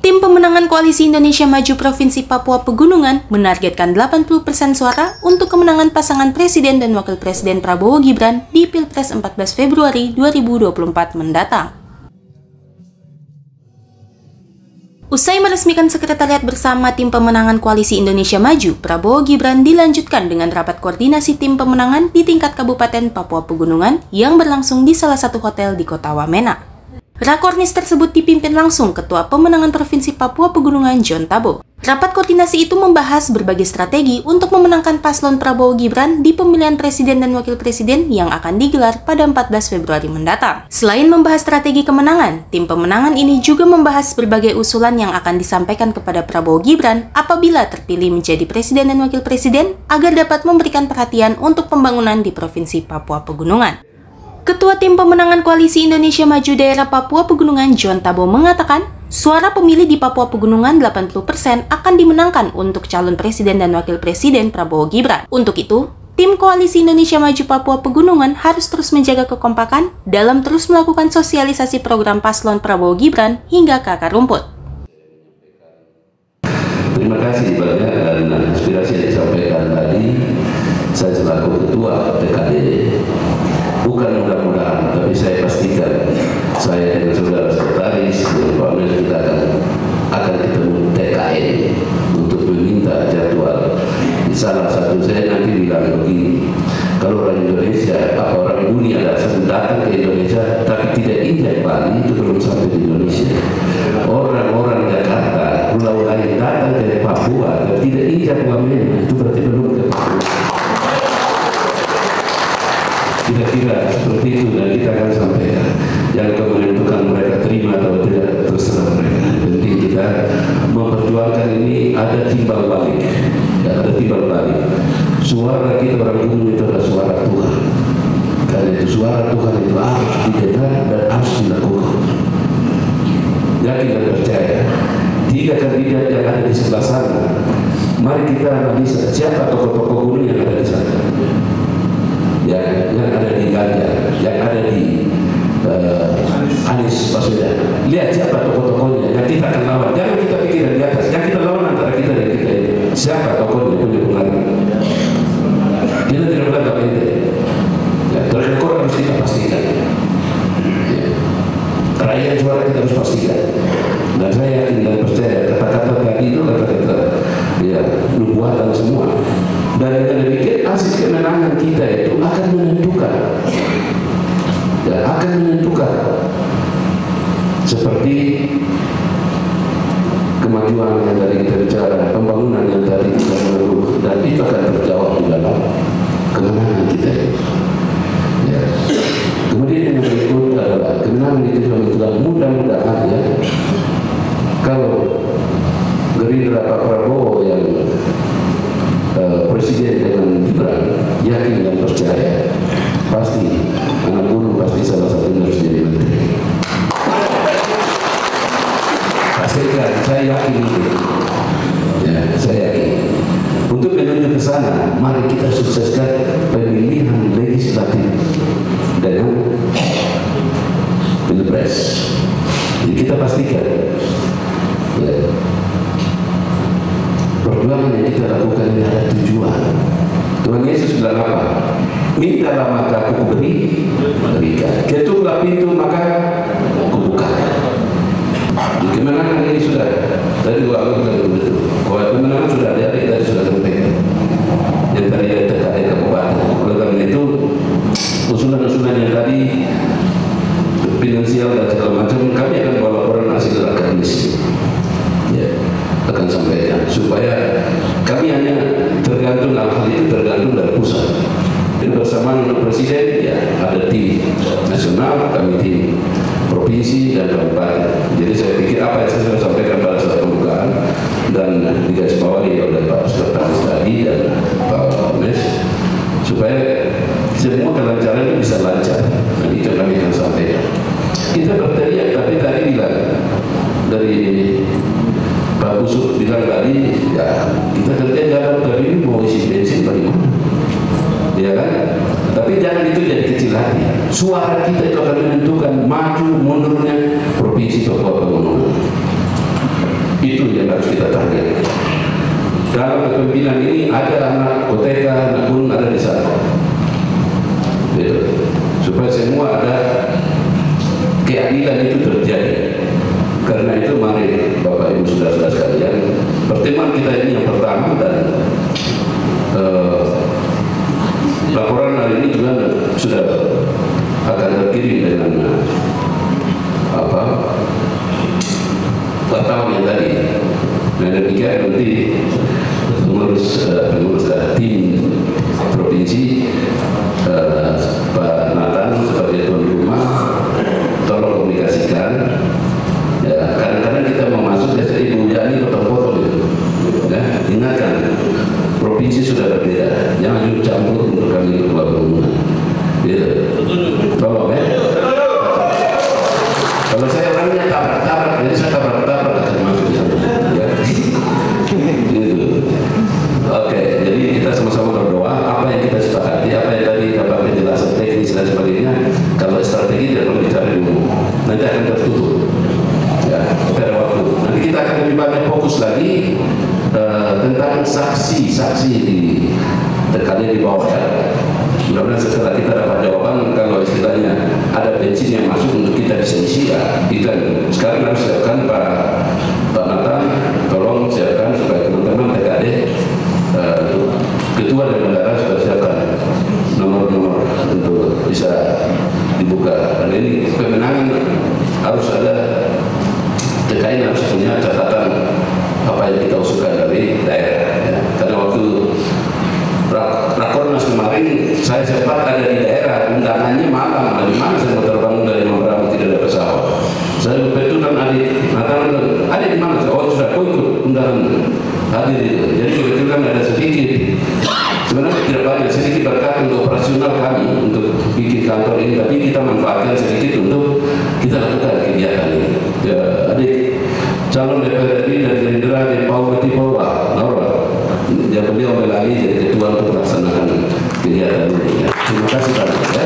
Tim pemenangan Koalisi Indonesia Maju Provinsi Papua Pegunungan menargetkan 80% suara untuk kemenangan pasangan Presiden dan Wakil Presiden Prabowo Gibran di Pilpres 14 Februari 2024 mendatang. Usai meresmikan sekretariat bersama tim pemenangan Koalisi Indonesia Maju, Prabowo Gibran dilanjutkan dengan rapat koordinasi tim pemenangan di tingkat Kabupaten Papua Pegunungan yang berlangsung di salah satu hotel di Kota Wamena. Rakornis tersebut dipimpin langsung Ketua Pemenangan Provinsi Papua Pegunungan John Tabo. Rapat koordinasi itu membahas berbagai strategi untuk memenangkan paslon Prabowo Gibran di pemilihan Presiden dan Wakil Presiden yang akan digelar pada 14 Februari mendatang. Selain membahas strategi kemenangan, tim pemenangan ini juga membahas berbagai usulan yang akan disampaikan kepada Prabowo Gibran apabila terpilih menjadi Presiden dan Wakil Presiden agar dapat memberikan perhatian untuk pembangunan di Provinsi Papua Pegunungan. Ketua Tim Pemenangan Koalisi Indonesia Maju Daerah Papua Pegunungan John Tabo mengatakan, suara pemilih di Papua Pegunungan 80% akan dimenangkan untuk calon Presiden dan Wakil Presiden Prabowo Gibran. Untuk itu, Tim Koalisi Indonesia Maju Papua Pegunungan harus terus menjaga kekompakan dalam terus melakukan sosialisasi program paslon Prabowo Gibran hingga ke akar rumput. Terima kasih banyak dan aspirasi yang disampaikan tadi. Saya selaku Ketua TKD, bukan mudah-mudahan, tapi saya pastikan saya dengan saudara sekretaris dan Pak Menko kita akan ketemu TKN untuk meminta jadwal. Di salah satu saya nanti bilang begini, kalau orang Indonesia, orang dunia datang ke Indonesia tapi tidak injak Bali, itu belum sampai di Indonesia. Orang-orang Jakarta, pulau lain datang ke Papua dan tidak injak Wamena, itu berarti belum ke Papua. Kira-kira seperti itu dan kita akan sampaikan. Jangan menentukan mereka terima atau tidak, terserah mereka. Jadi kita memperjuangkan ini ada timbal balik, ya, ada timbal balik. Suara kita orang umum itu adalah suara Tuhan. Karena itu suara Tuhan itu harus didengar dan harus dilakukan. Yakin dan percaya. 3 kandidat yang ada di sebelah sana. Mari kita analisa siapa tokoh-tokoh gunung yang ada di sana. Yang ada di Ganjar, yang ada di Anies Baswedan. Lihat siapa tokoh-tokohnya yang kita akan lawan. Jangan kita pikir di atas, yang kita lawan antara kita dan kita ini. Siapa tokohnya punya pengaruh? Kita tidak berlagak ini. Ya, rekor harus kita pastikan. Ya. Rakyat suara kita harus pastikan. Dan saya yakin dan percaya kata-kata tadi itu kata-kata ya nubuatan semua. Dan dengan demikian hasil kemenangan kita itu akan menentukan, ya, akan menentukan seperti kemajuan yang tadi kita bicara, pembangunan yang tadi kita lakukan, dan itu akan terjawab di dalam kemenangan kita. Ya. Kemudian yang berikut adalah kemenangan itu juga mudah-mudahan ya, kalau Gerindra Pak Prabowo yang Presiden dengan Gibran yakin dan percaya pasti anak gunung pasti salah satunya harus jadi menteri. Pastikan, saya yakin itu. Ya, saya yakin. Untuk menuju ke sana, mari kita sukseskan pemilihan legislatif dengan pilpres. Jadi kita pastikan. Ya, perjuangan yang kita lakukan ini ada tujuan. Tuhan Yesus bilang apa? Mintalah maka aku berikan. Ketuklah pintu maka aku bukakan. Di kemenangan ini sudah. Tadi aku bilang begitu. Kalau kemenangan sudah ada, tadi sudah sampaikan. Yang tadi ada terkait kabupaten. Oleh karena itu, usulan-usulan yang tadi finansial dan segala macam, kami akan bawa laporan hasil akademis. Ya. Akan sampaikan supaya kami hanya tergantung hal itu tergantung dari pusat. Dan bersamaan dengan Presiden ya ada tim nasional, kami tim provinsi dan kabupaten. Jadi saya pikir apa yang saya sudah sampaikan pada saat pembukaan dan digarisbawahi oleh Pak Sekretaris tadi dan Pak Mes supaya semua kelancaran itu bisa lancar. Dan itu kami akan sampaikan. suara kita itu akan menentukan maju mundurnya Provinsi Papua Pegunungan. Itu yang harus kita target. Dalam kepemimpinan ini ada anak OTK, anak gunung ada di sana. Gitu. Supaya semua ada keadilan itu terjadi. Karena itu mari Bapak Ibu saudara-saudara sekalian, pertemuan kita ini yang pertama, dan laporan hari ini juga sudah akan terkirim dengan wartawan yang tadi. Nah, demikian nanti pengurus tim provinsi, Pak Nathan sebagai tuan rumah, tolong komunikasikan. Ya, kadang-kadang kita mau masuk ya Ibu Yani foto-foto gitu. Ya, ingatkan, provinsi sudah berbeda, jangan campur untuk kami Papua Pegunungan. Gitu. Tolong ya. Kalau saya orangnya tabrak-tabrak, jadi saya tabrak-tabrak akan masuk di sana. Ya. Gitu. Oke, jadi kita sama-sama berdoa. Apa yang kita sepakati, apa yang tadi dapat penjelasan teknis dan sebagainya, kalau strategi tidak perlu bicara di umum, nanti akan tertutup. Ya, pada waktu. Nanti kita akan lebih banyak fokus lagi tentang saksi-saksi di tekannya di bawah ya. Mudah-mudahan setelah kita dapat jawaban, kalau istilahnya ada bensin yang masuk untuk kita bisa isi, ya, kita sekarang harus siapkan Pak Nathan, tolong siapkan supaya teman-teman TKD, ketua dan bendara sudah siapkan nomor-nomor untuk bisa dibuka. Dan ini pemenangan harus ada, TKN harus punya catatan apa yang kita usulkan dari daerah. Ya. Karena waktu Rakornas kemarin saya sempat ada di daerah, undangannya malam, di mana saya mau terbang dari Mambramo tidak ada pesawat. Saya betulkan adik Nathan, adik di mana? Oh sudah ikut undangan hadir itu. Jadi kebetulan ada sedikit, sebenarnya tidak banyak, sedikit berkat untuk operasional kami untuk bikin kantor ini, tapi kita manfaatkan sedikit untuk kita lakukan kegiatan ini. Ya, adik calon DPR RI dari Gerindra di Papua Nora, ya beliau lagi jadi ketua untuk melaksanakan kegiatan ini. Ya. Terima kasih banyak ya.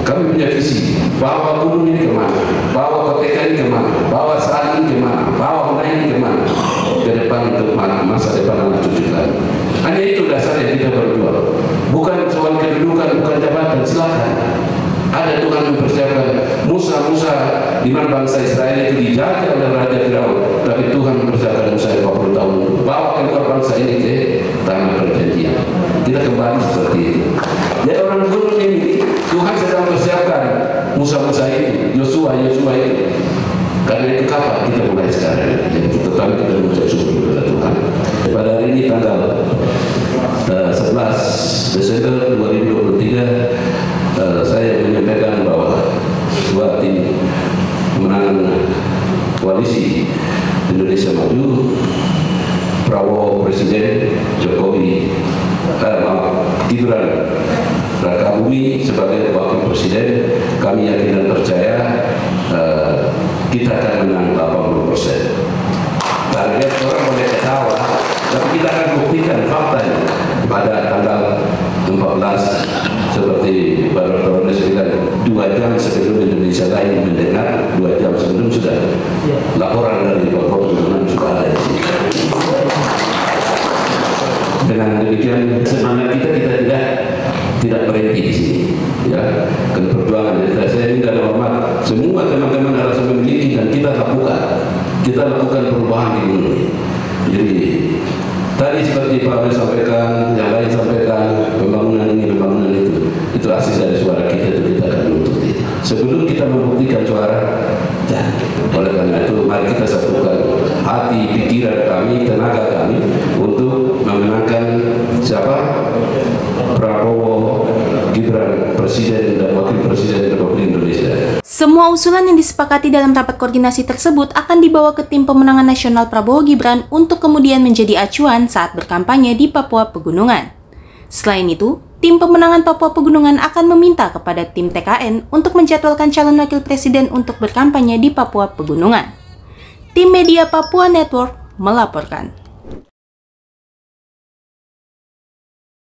Kami punya visi, bawa gunung ini kemana, bawa kota ini kemana, bawa saat ini kemana, bawa kota ini kemana, ke depan untuk masa depan anak cucu kami. Hanya itu dasarnya kita berjuang. Bukan soal kedudukan, bukan jabatan, silakan. Ada Tuhan mempersiapkan Musa di mana bangsa Israel itu dijajah oleh Raja Firaun, tapi Tuhan mempersiapkan Musa 40 tahun untuk bawa keluar bangsa ini ke tanah perjanjian. Kita kembali seperti itu. Jadi orang gunung ini Tuhan sedang mempersiapkan Musa ini, Yosua itu. Karena itu kapan kita mulai sekarang? Jadi kita tahu kita mengucap syukur kepada Tuhan. Pada hari ini tanggal 11 Desember 2023. Saya menyampaikan bahwa dua tim pemenangan koalisi Indonesia Maju, Prabowo Presiden, Jokowi, Gibran Rakabumi sebagai wakil presiden, kami yakin dan percaya kita akan menang 80%. Target orang boleh ketawa, tapi kita akan buktikan faktanya pada tanggal 14 seperti Pak Dr. bilang 2 jam sebelum Indonesia lain mendengar, 2 jam sebelum sudah laporan dari Papua Pegunungan sudah ada di sini. Dengan demikian semangat kita tidak berhenti di sini. Ya, kan perjuangan saya minta hormat semua teman-teman harus memiliki dan kita lakukan perubahan di gunung. Jadi tadi seperti Pak Abel sampaikan, yang lain sampaikan, pembangunan ini, pembangunan itu hasil dari suara kita, itu kita akan menuntut itu. Sebelum kita membuktikan suara, ya, oleh karena itu mari kita satukan hati, pikiran kami, tenaga kami untuk memenangkan siapa? Prabowo, Gibran, Presiden dan Wakil Presiden Republik Indonesia. Semua usulan yang disepakati dalam rapat koordinasi tersebut akan dibawa ke tim pemenangan nasional Prabowo Gibran untuk kemudian menjadi acuan saat berkampanye di Papua Pegunungan. Selain itu, tim pemenangan Papua Pegunungan akan meminta kepada tim TKN untuk menjadwalkan calon wakil presiden untuk berkampanye di Papua Pegunungan. Tim Media Papua Network melaporkan.